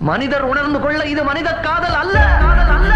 மனிதர் உணர்ந்து கொள்ள இது மனித காதல் அல்ல, காதல் அல்ல.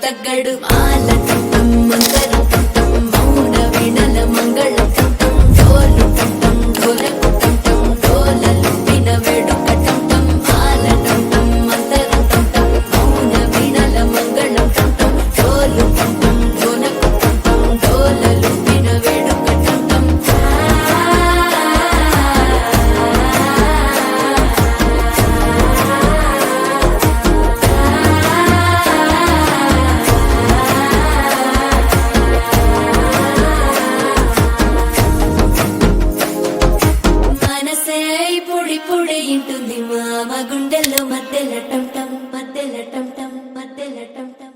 తగ్గడు మాల కంఠం మంగళ కంఠం మౌన వినల మంగళ కంఠం డోలు కంఠం డోలకు కంఠం డోలలు విన వేడుక కంఠం మాల కంఠం మంగళ కంఠం మౌన వినల మంగళ కంఠం డోలు కంఠం డోలకు కంఠం డోలలు విన వేడుక కంఠం ఇంటుంది మామ గుండెల్లో మధ్యల టంటం మధ్యల టంటం మధ్యల టంటం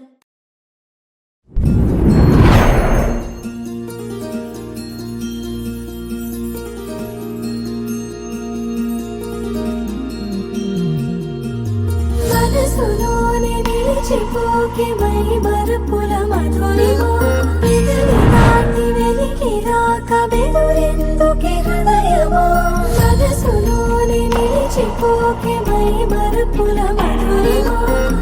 మనసులోనే నిలిచిపోకే మై మరుపుల మధురిమో పెదవి దాటి వెలికి రాక బెదురెందుకే హృదయమో మనసులోనే నిలిచిపోకే మై మరుపుల మధురిమో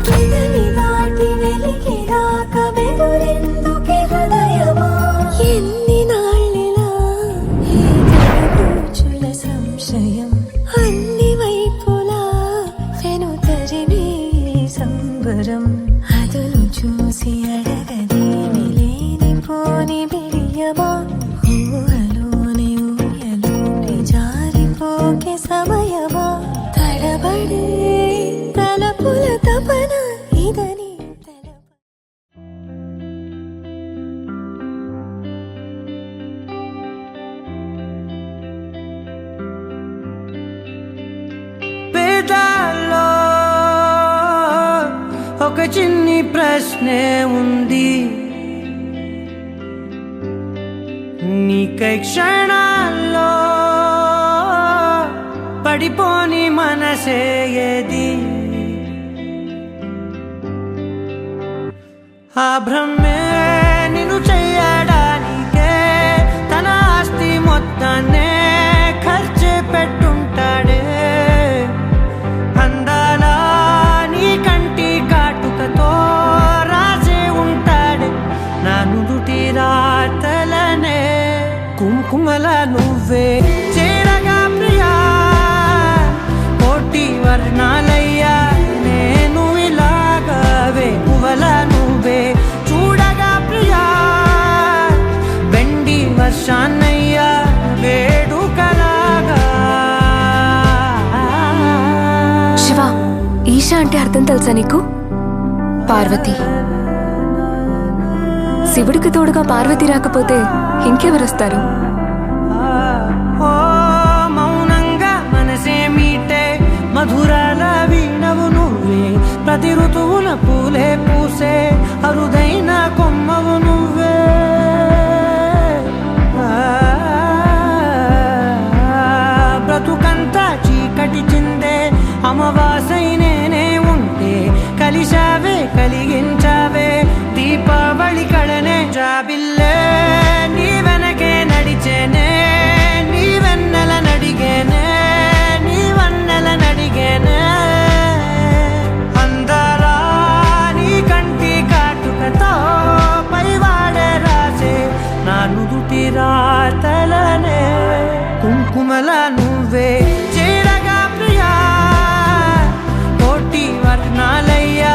పెదవి దాటి వెలికి రాక బెదురెందుకే హృదయమో ఎన్ని నాళ్ళిలా ఈ జగదూచుల సంశయం అన్ని వైపులా వెనుతరిని సంబరం అదును చూసి అడగదేమి లేనిపోని బిడియమా ఊహలోని ఊయలోని జారిపోకే సమయమా తడబడే తలపుల తపన ఇదని పేదాల్లో ఒక చిన్ని ప్రశ్నే ఉంది నీకై క్షణాల్లో పడిపోని మనసే ఏది ఆ భ్రమే నిన్ను చెయ్యడానికే తన ఆస్తి మొత్తాన్నే ఖర్చు పెట్టుంటాడే అందాల నీ కంటి కాటుకతో రాసే ఉంటాడే నా నుదుటి రాతలనే కుంకుమల నువ్వే చేరగా ప్రియా కోటి వర్ణాలయ్యా నేను ఇలాగవే పువ్వల నువ్వే చూడగా ప్రియా వెండి వర్షాన్నయ్యా వేడుకలాగా. శివ, ఈశా అంటే అర్థం తెలుసా నీకు? పార్వతి. శివుడికి తోడుగా పార్వతి రాకపోతే ఇంకెవరొస్తారు? ఓ మౌనంగా మనసే మీటే మధురాల వీణవు నువ్వే, ప్రతి ఋతువుల పూలే పూసే అరుదైన కొమ్మవు నువ్వే. బ్రతుకంతా చీకటి చిందే అమవాసై నేనే ఉంటే కలిశావే కలిగించావే దీపావళి కళనే జాబిల్లే. నీ వెనకే నడిచేనే నీ వెన్నెల నడిగేనే నీ వన్నెల నడిగేనే. అందరా నీ కంటి కాటుకతో పైవాడే రాసే నా నుదుటి రాతలనే. కుంకుమల నువ్వే చేరగా ప్రియా కోటి వర్ణాలయ్యా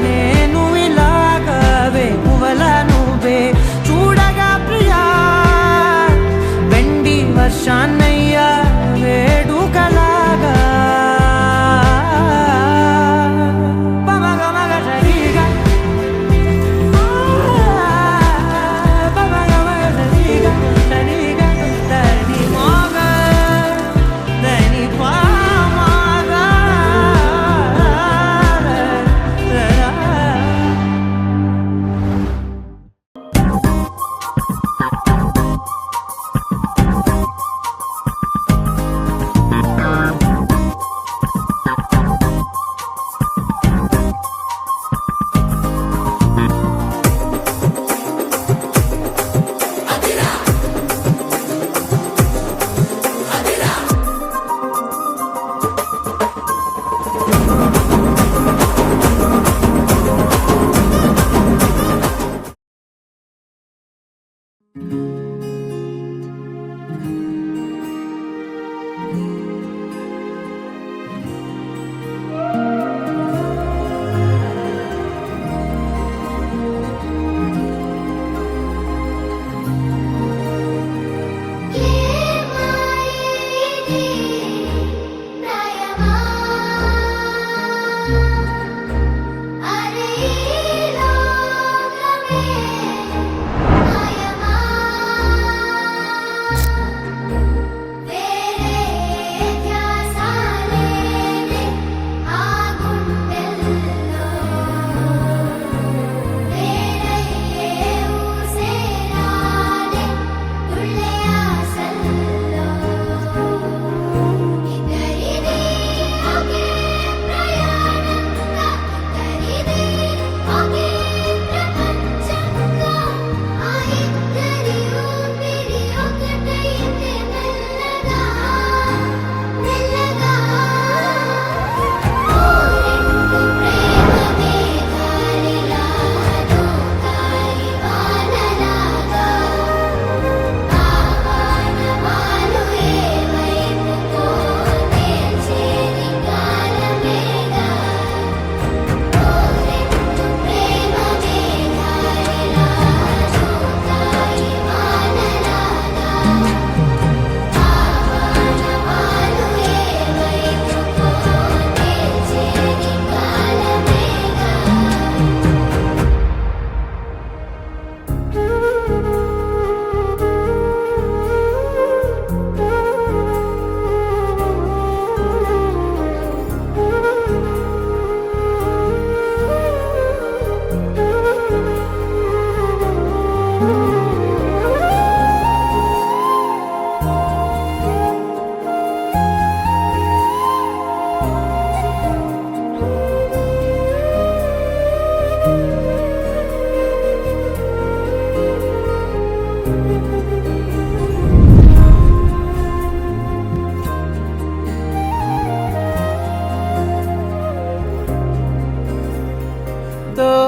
నేను ఇలాగవే. పువ్వల నువ్వే చూడగా ప్రియా వెండి వర్షాన్నయ్యా వేడుకలాగా. పమగమగ సరిగా పమగమగ సరిగా సరిగా దని మోగ దని పామగ.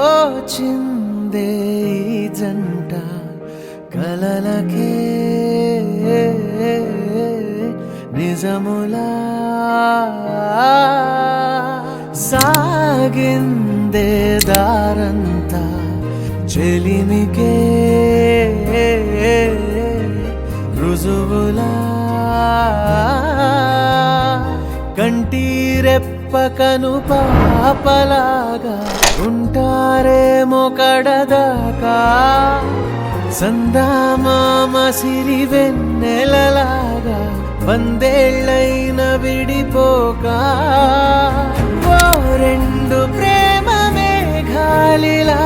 తోచిందే ఈ జంట కలలకే నిజములా సాగిందే దారంతా చెలిమికే రుజువులా కంటిరెప్పకను పాపలాగా ఉంటారేమో కడదాకా సందామామ సిరి వెన్నెలలాగా వందేళ్ళైన విడిపోక ఓ రెండు ప్రేమ మేఘాలిలా